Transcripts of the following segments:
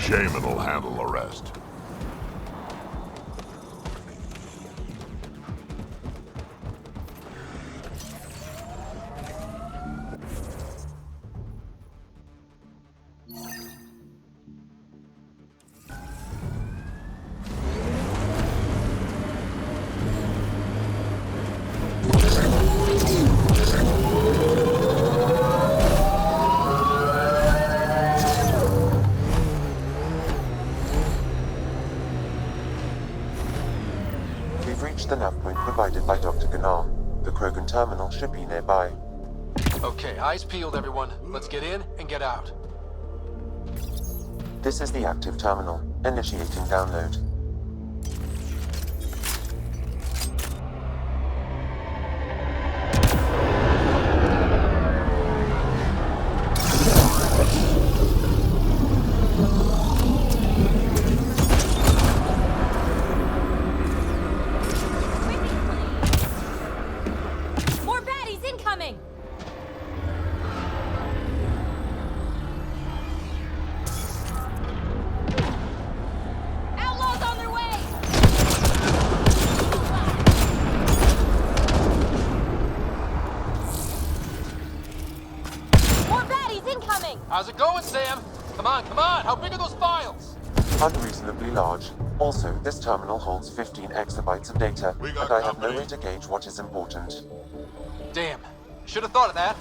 Shaman will handle the rest. The nav point provided by Dr. Ganar. The Krogan terminal should be nearby. Okay, eyes peeled, everyone. Let's get in and get out. This is the active terminal. Initiating download. How's it going, Sam? Come on, come on! How big are those files? Unreasonably large. Also, this terminal holds 15 exabytes of data, and I have no way to gauge what is important. Damn. Should have thought of that.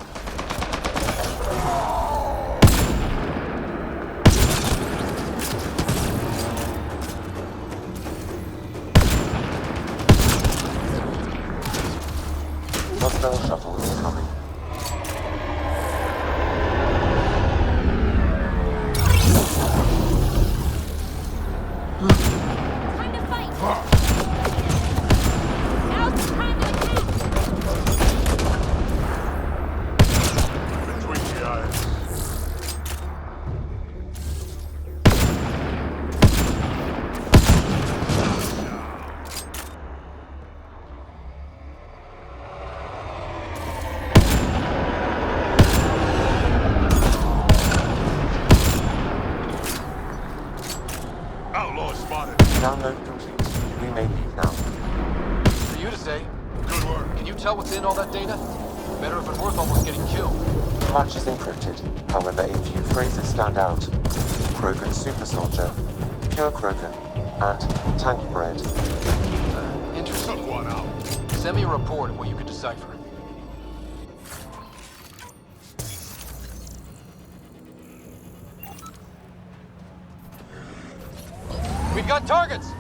Hostile shuttle is coming. Time to fight! Now's the time to attack! Between the eyes. Outlaw spotted. Download complete. We may leave now. For you to say. Good work. Can you tell what's in all that data? Better if it's worth almost getting killed. Much is encrypted. However, a few phrases stand out. Krogan super soldier, pure Krogan, and tank bread. Interesting. Took one out. Send me a report of what you can decipher. We've got targets!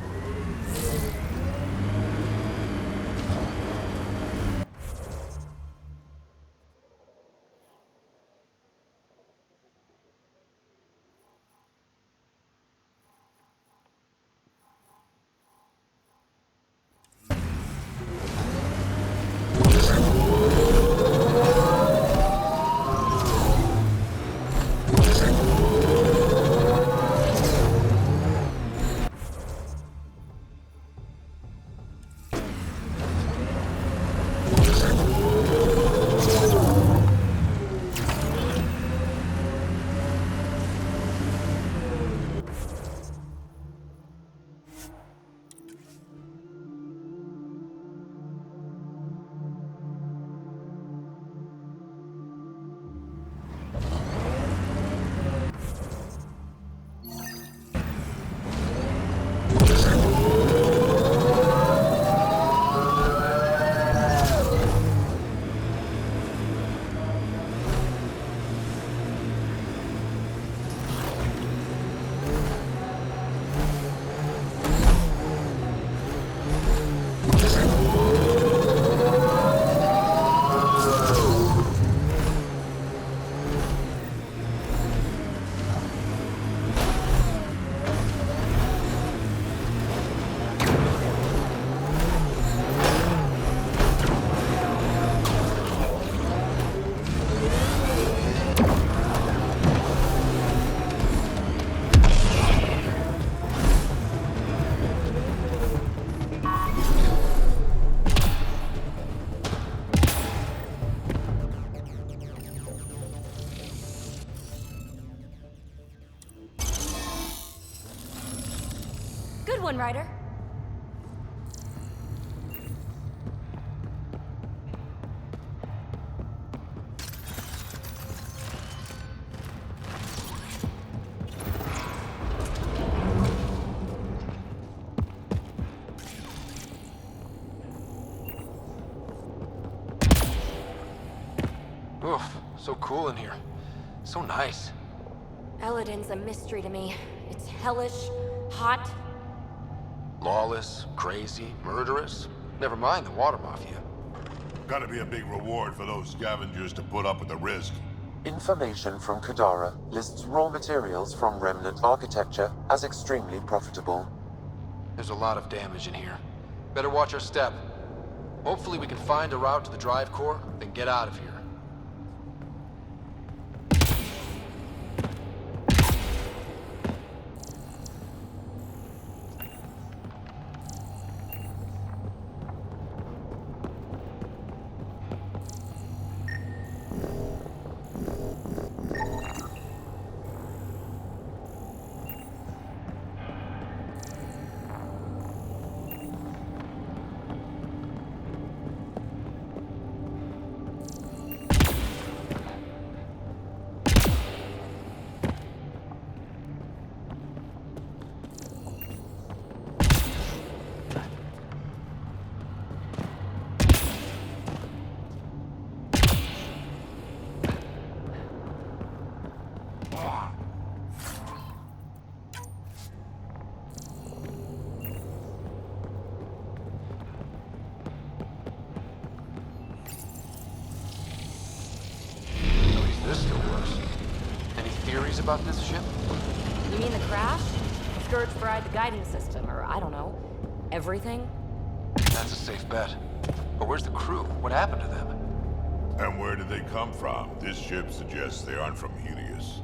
one, Ryder. Oof, so cool in here. So nice. Elaaden's a mystery to me. It's hellish, hot. Lawless, crazy, murderous. Never mind the water mafia. Gotta be a big reward for those scavengers to put up with the risk. Information from Kadara lists raw materials from remnant architecture as extremely profitable. There's a lot of damage in here. Better watch our step. Hopefully we can find a route to the drive core, then get out of here. About this ship? You mean the crash? Scourge fried the guiding system, or I don't know, everything? That's a safe bet. But where's the crew? What happened to them? And where did they come from? This ship suggests they aren't from Helios.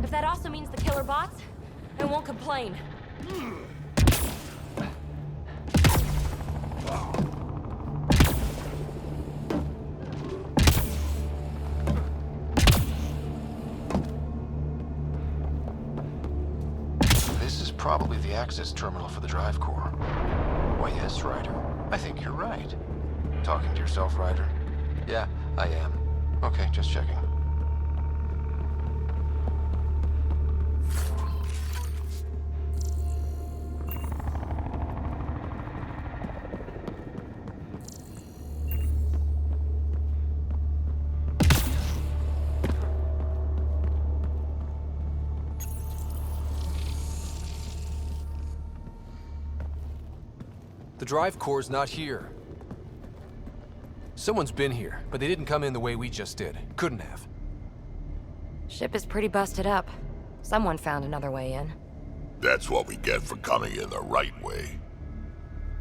If that also means the killer bots, I won't complain. This is probably the access terminal for the drive core. Why, yes, Ryder. I think you're right. Talking to yourself, Ryder? Yeah, I am. Okay, just checking. The drive core's not here. Someone's been here, but they didn't come in the way we just did. Couldn't have. Ship is pretty busted up. Someone found another way in. That's what we get for coming in the right way.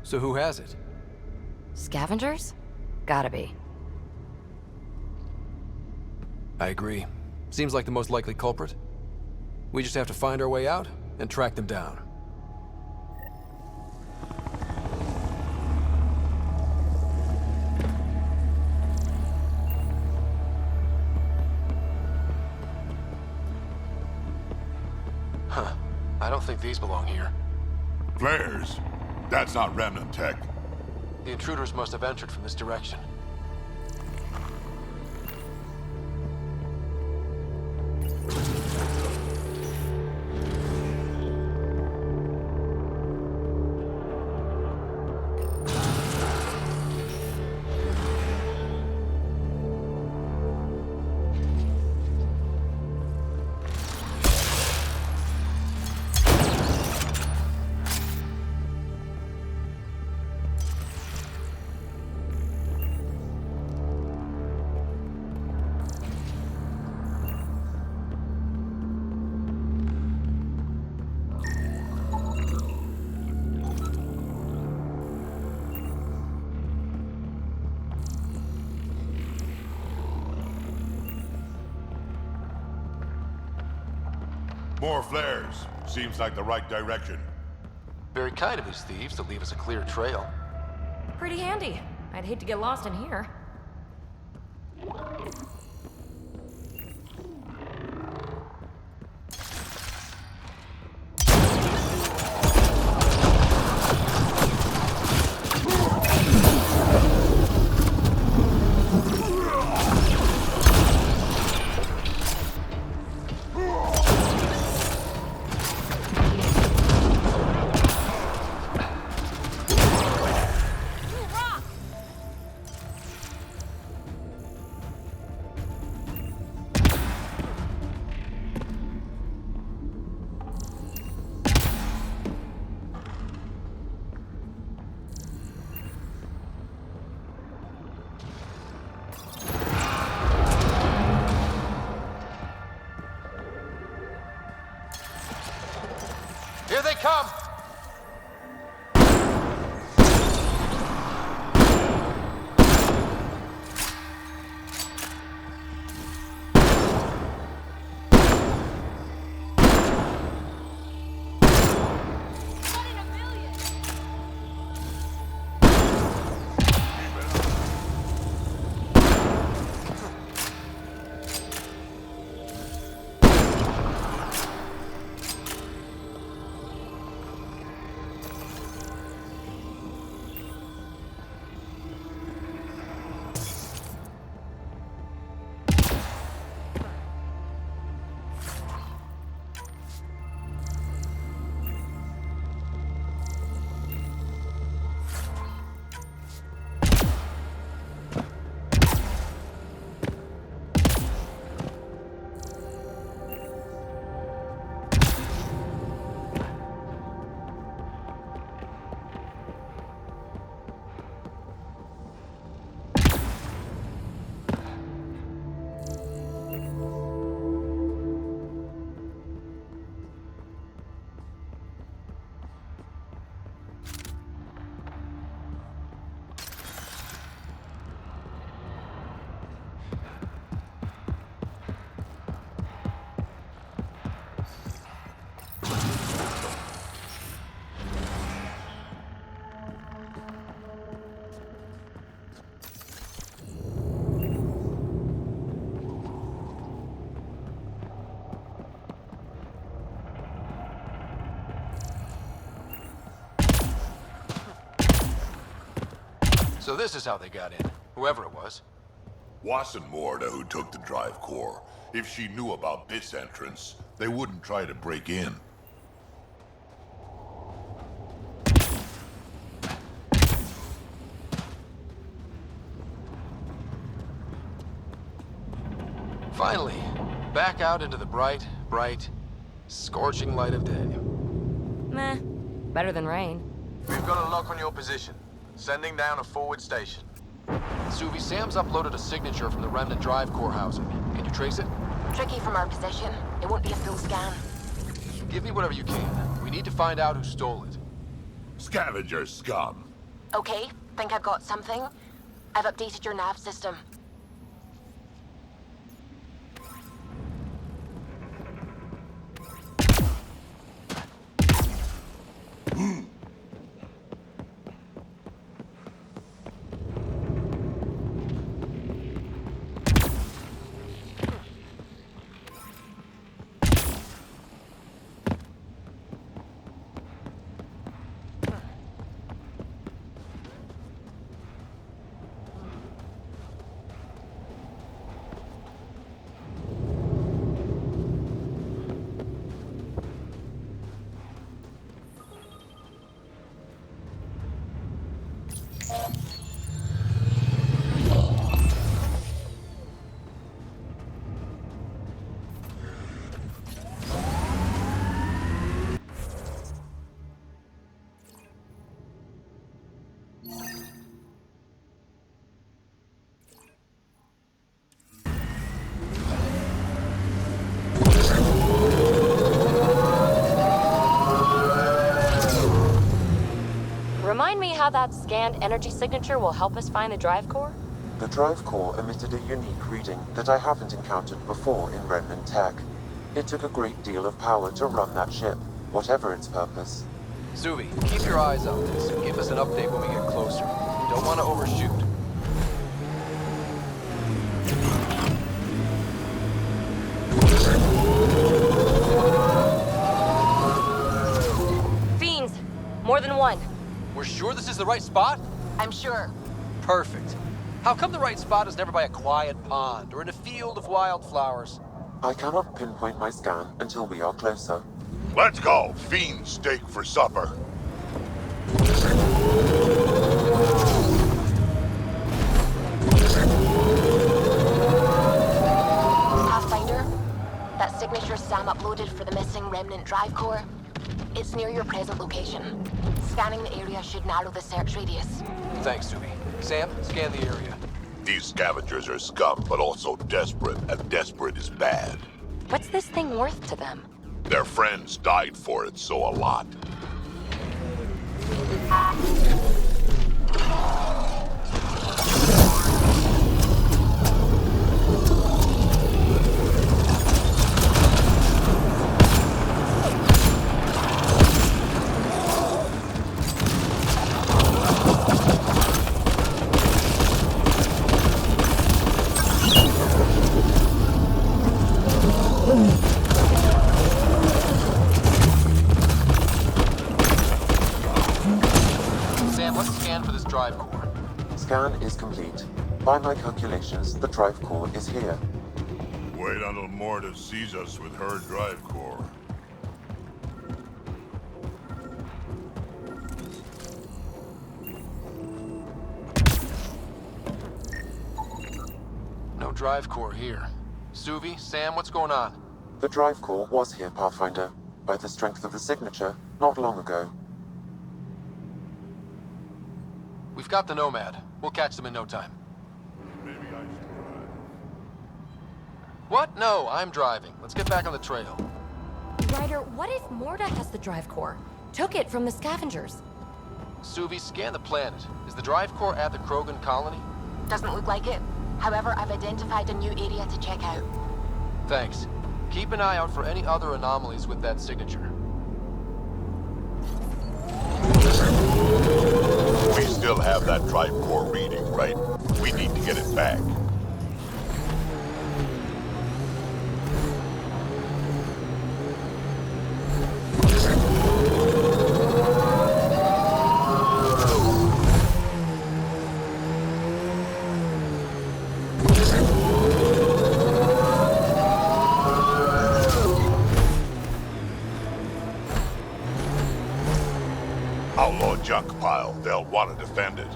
So who has it? Scavengers? Gotta be. I agree. Seems like the most likely culprit. We just have to find our way out and track them down. Huh. I don't think these belong here. Flares? That's not remnant tech. The intruders must have entered from this direction. More flares. Seems like the right direction. Very kind of these thieves to leave us a clear trail. Pretty handy. I'd hate to get lost in here. Here they come! So this is how they got in, whoever it was. Wasn't Morda who took the drive core. If she knew about this entrance, they wouldn't try to break in. Finally, back out into the bright, scorching light of day. Meh. Better than rain. We've got a lock on your position. Sending down a forward station. Suvi, Sam's uploaded a signature from the remnant drive core housing. Can you trace it? Tricky from our position. It won't be a full scan. Give me whatever you can. We need to find out who stole it. Scavenger scum. Okay, think I've got something. I've updated your nav system. that scanned energy signature will help us find the drive core? The drive core emitted a unique reading that I haven't encountered before in remnant tech. It took a great deal of power to run that ship, whatever its purpose. Suvi, keep your eyes on this and give us an update when we get closer. Don't want to overshoot. Fiends! More than one. We're sure this is the right spot? I'm sure. Perfect. How come the right spot is never by a quiet pond or in a field of wildflowers? I cannot pinpoint my scan until we are closer. Let's go! Fiend steak for supper. Pathfinder, that signature Sam uploaded for the missing remnant drive core, it's near your present location. Scanning the area should narrow the search radius. Thanks, Suvi. Sam, scan the area. These scavengers are scum, but also desperate, and desperate is bad. What's this thing worth to them? Their friends died for it, so a lot. Drive core. Scan is complete. By my calculations, the drive core is here. Wait until Morta sees us with her drive core. No drive core here. Suvi, Sam, what's going on? The drive core was here, Pathfinder, by the strength of the signature, not long ago. We've got the Nomad. We'll catch them in no time. Maybe I should drive. What? No, I'm driving. Let's get back on the trail. Ryder, what if Morta has the drive core? Took it from the scavengers. Suvi, scan the planet. Is the drive core at the Krogan colony? Doesn't look like it. However, I've identified a new area to check out. Thanks. Keep an eye out for any other anomalies with that signature. We still have that drive core reading, right? We need to get it back. Outlaw junk pile. They'll want to defend it.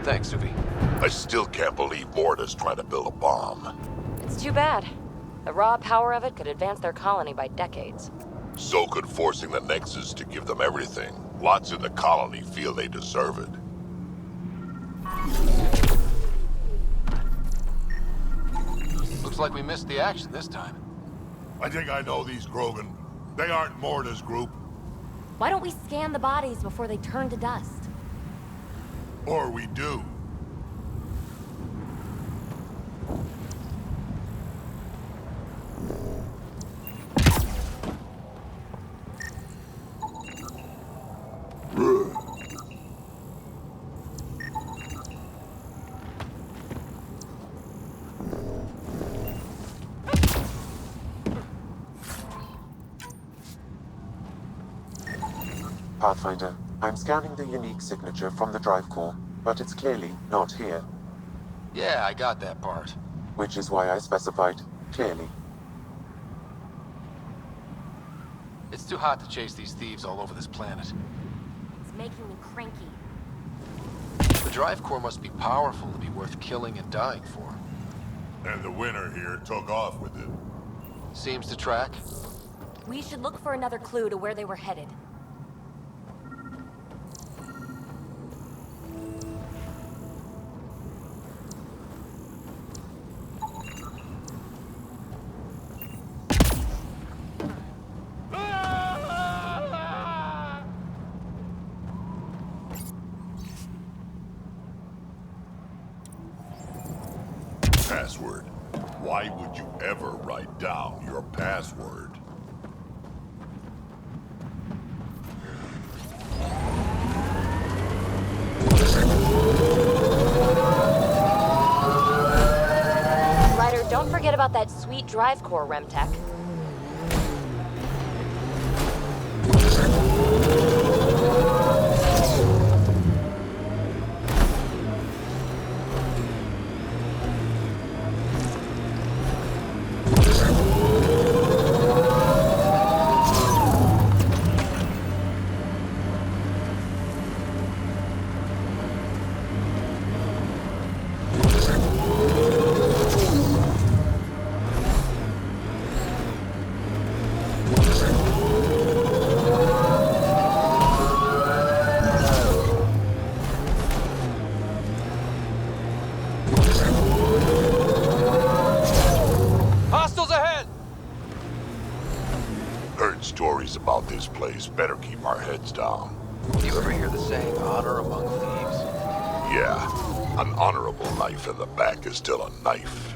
Thanks, Suvi. I still can't believe Morta's trying to build a bomb. It's too bad. The raw power of it could advance their colony by decades. So could forcing the Nexus to give them everything. Lots in the colony feel they deserve it. Looks like we missed the action this time. I think I know these Krogan. They aren't Morta's group. Why don't we scan the bodies before they turn to dust? Or we do. Pathfinder, I'm scanning the unique signature from the drive core, but it's clearly not here. Yeah, I got that part. Which is why I specified clearly. It's too hot to chase these thieves all over this planet. It's making me cranky. The drive core must be powerful to be worth killing and dying for. And the winner here took off with it. Seems to track. We should look for another clue to where they were headed. Password. Why would you ever write down your password? Ryder, don't forget about that sweet drive core, Remtech. Stories about this place. Better keep our heads down. You ever hear the saying, honor among thieves? Yeah, an honorable knife in the back is still a knife.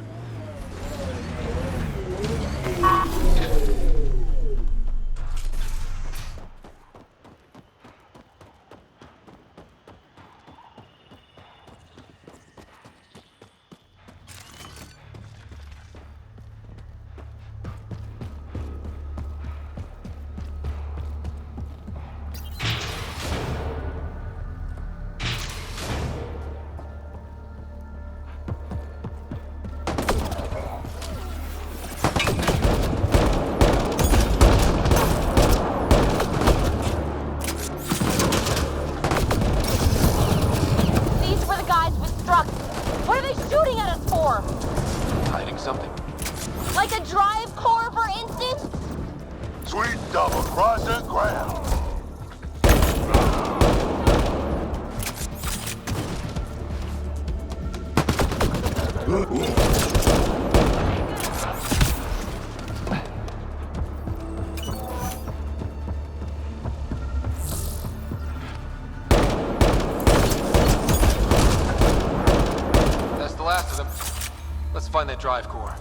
Something. Like a drive core, for instance? Sweet double-crossing ground. That's the last of them. Let's find that drive core.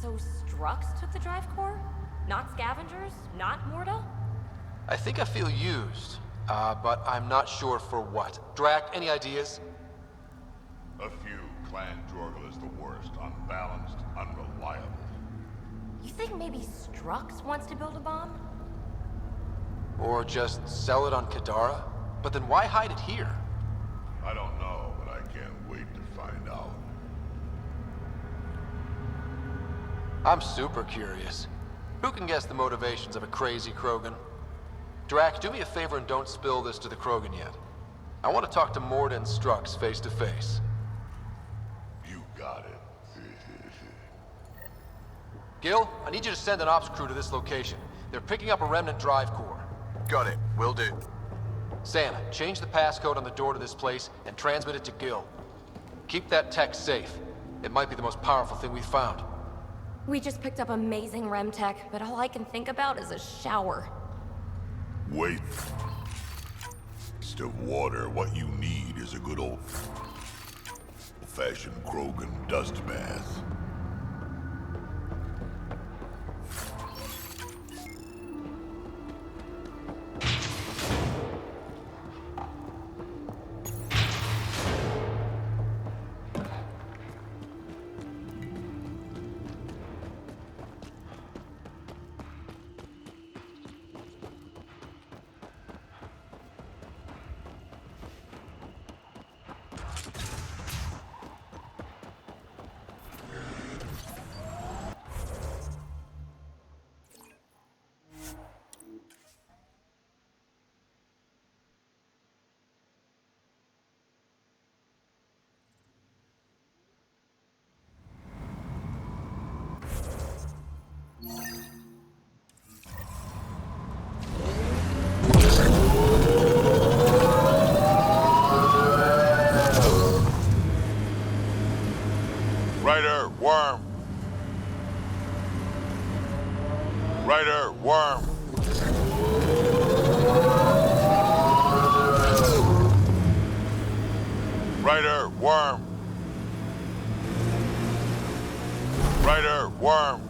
So Strux took the drive core? Not scavengers? Not Morta? I think I feel used, but I'm not sure for what. Drac, any ideas? A few. Clan Jorgel is the worst. Unbalanced, unreliable. You think maybe Strux wants to build a bomb? Or just sell it on Kadara? But then why hide it here? I don't know, but I can't wait to find out. I'm super curious. Who can guess the motivations of a crazy Krogan? Drac, do me a favor and don't spill this to the Krogan yet. I want to talk to Morta and Strux face to face. You got it. Gil, I need you to send an ops crew to this location. They're picking up a remnant drive core. Got it. Will do. Santa, change the passcode on the door to this place and transmit it to Gil. Keep that tech safe. It might be the most powerful thing we've found. We just picked up amazing REM tech, but all I can think about is a shower. Wait. Instead of water, what you need is a good old-fashioned Krogan dust bath. Rider, worm. Rider, worm. Rider, worm. Rider, worm.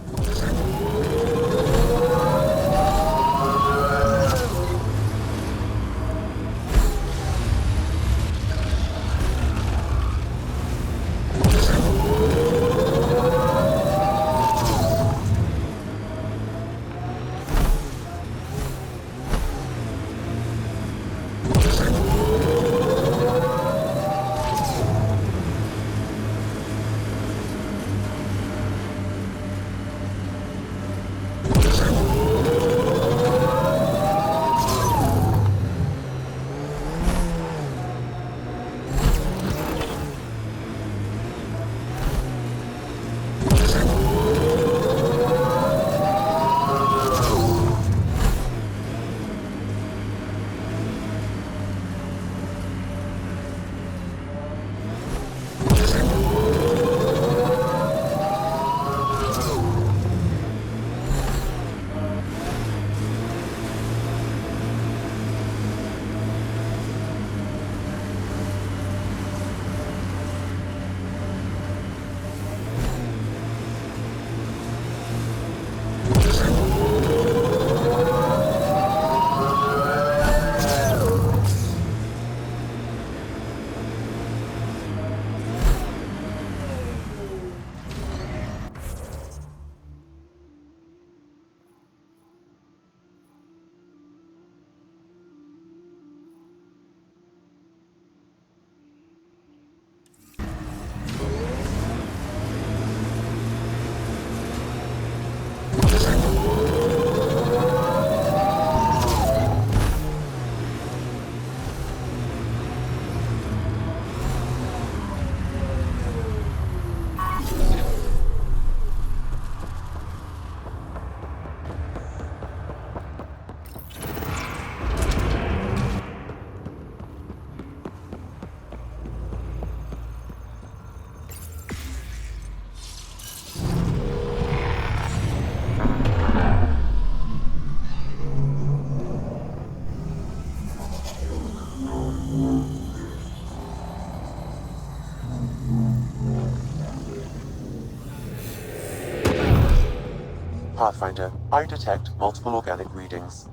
Pathfinder, I detect multiple organic readings.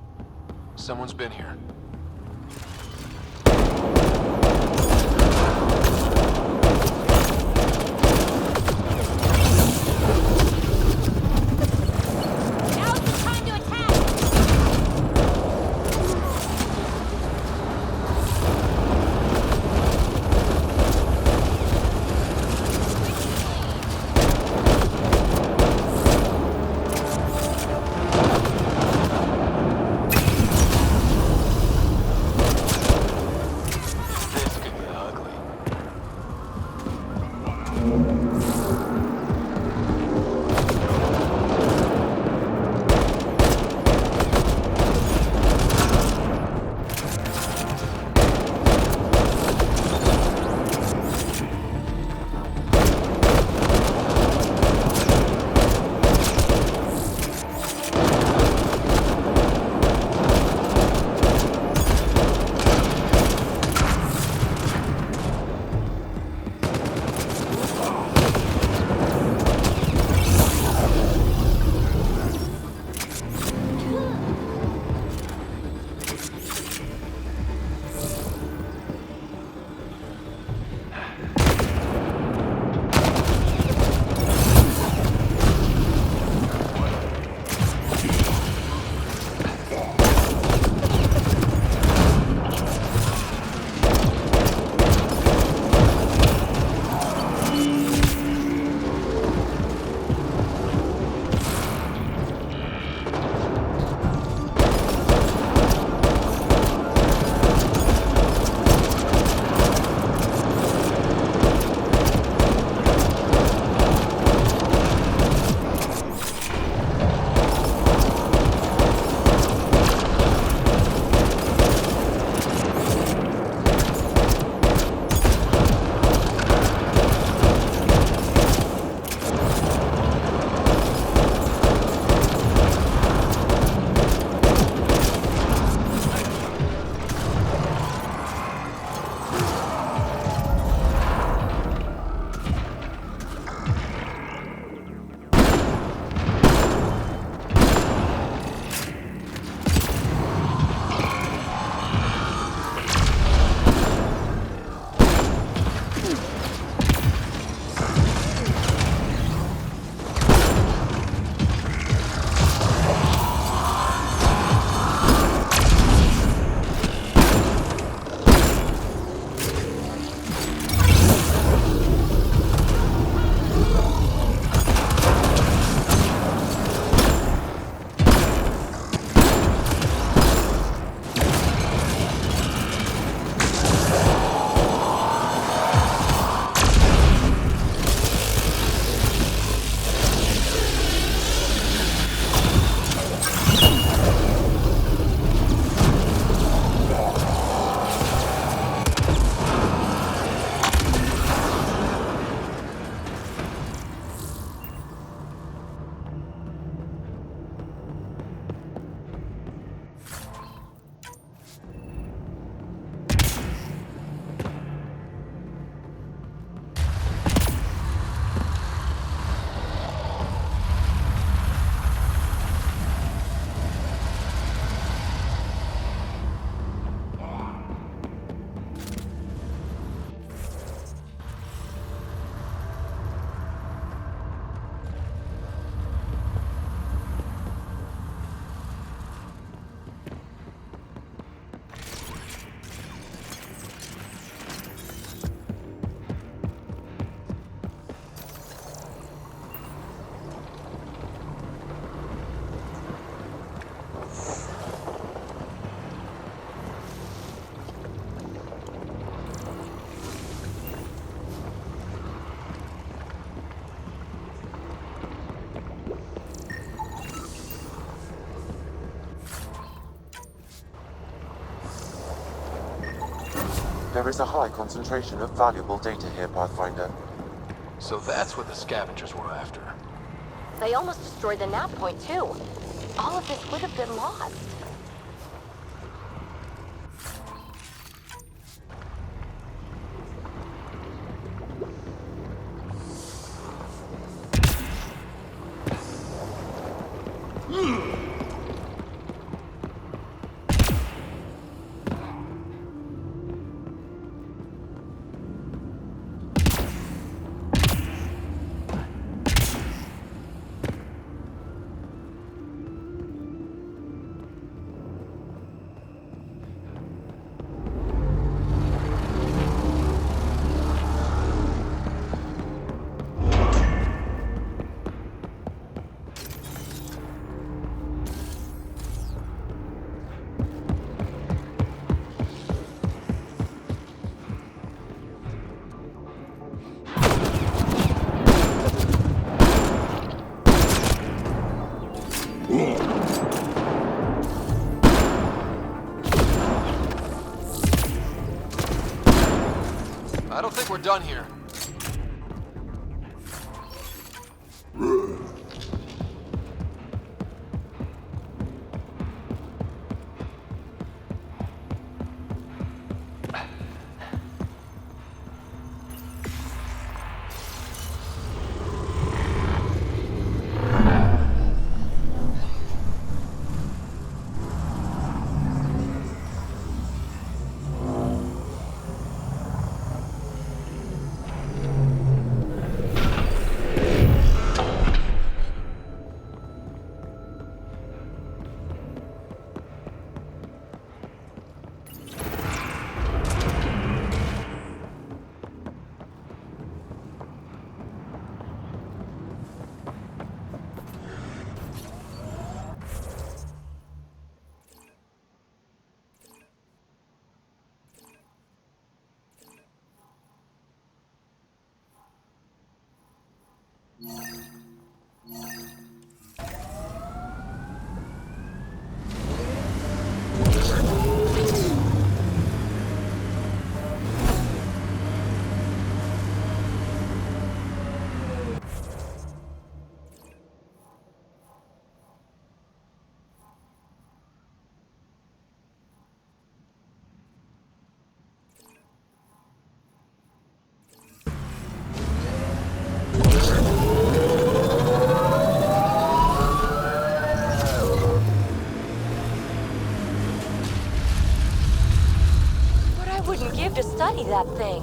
Someone's been here. Now's the time to attack! There is a high concentration of valuable data here, Pathfinder. So that's what the scavengers were after. They almost destroyed the nav point, too. All of this would have been lost. I don't think we're done here. To study that thing.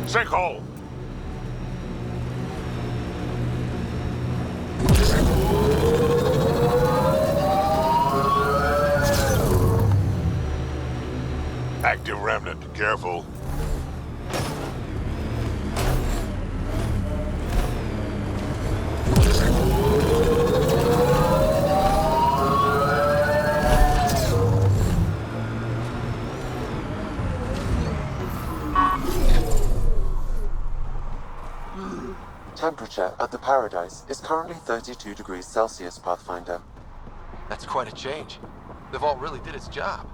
Sinkhole! Active remnant, careful. Temperature at the Paradise is currently 32 degrees Celsius, Pathfinder. That's quite a change. The vault really did its job.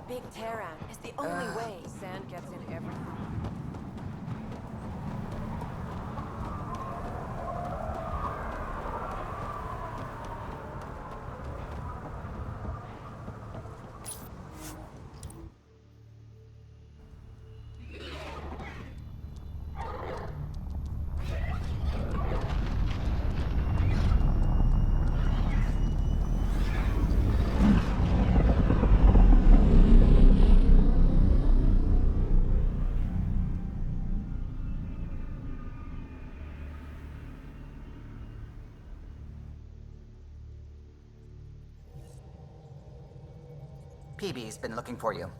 Big Terran is the only way. Sand gets in everything. PB's been looking for you.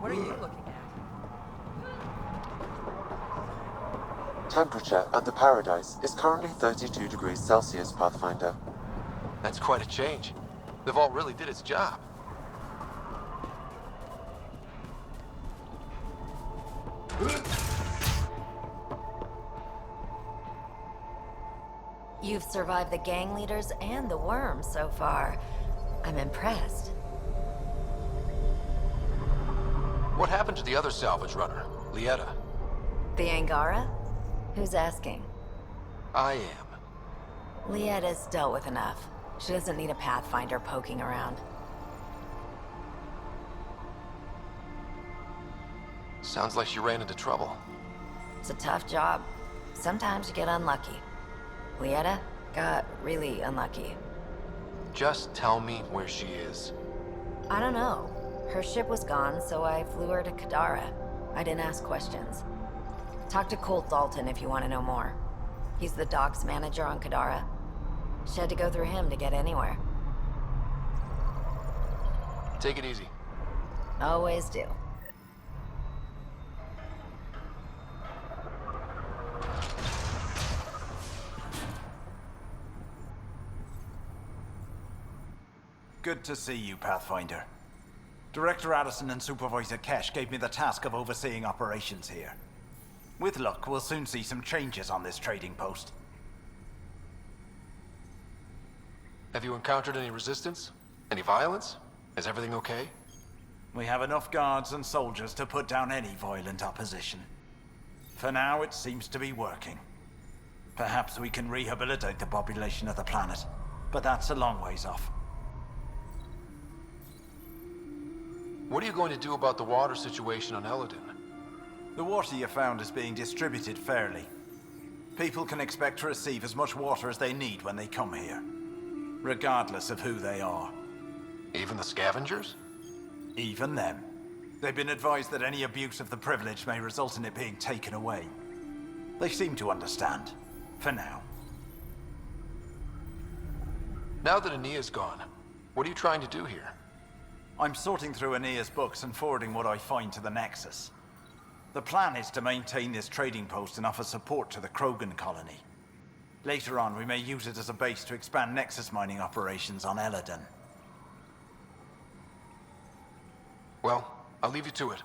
What are you looking at? Temperature at the Paradise is currently 32 degrees Celsius, Pathfinder. That's quite a change. The vault really did its job. You've survived the gang leaders and the worms so far. I'm impressed. What happened to the other salvage runner, Lieta? The Angara? Who's asking? I am. Lieta's dealt with enough. She doesn't need a Pathfinder poking around. Sounds like she ran into trouble. It's a tough job. Sometimes you get unlucky. Lieta got really unlucky. Just tell me where she is. I don't know. Her ship was gone, so I flew her to Kadara. I didn't ask questions. Talk to Colt Dalton if you want to know more. He's the docks manager on Kadara. She had to go through him to get anywhere. Take it easy. Always do. Good to see you, Pathfinder. Director Addison and Supervisor Kesh gave me the task of overseeing operations here. With luck, we'll soon see some changes on this trading post. Have you encountered any resistance? Any violence? Is everything okay? We have enough guards and soldiers to put down any violent opposition. For now, it seems to be working. Perhaps we can rehabilitate the population of the planet, but that's a long ways off. What are you going to do about the water situation on Elaaden? The water you found is being distributed fairly. People can expect to receive as much water as they need when they come here, regardless of who they are. Even the scavengers? Even them. They've been advised that any abuse of the privilege may result in it being taken away. They seem to understand, for now. Now that Aenea's gone, what are you trying to do here? I'm sorting through Aenea's books and forwarding what I find to the Nexus. The plan is to maintain this trading post and offer support to the Krogan colony. Later on, we may use it as a base to expand Nexus mining operations on Elaaden. Well, I'll leave you to it.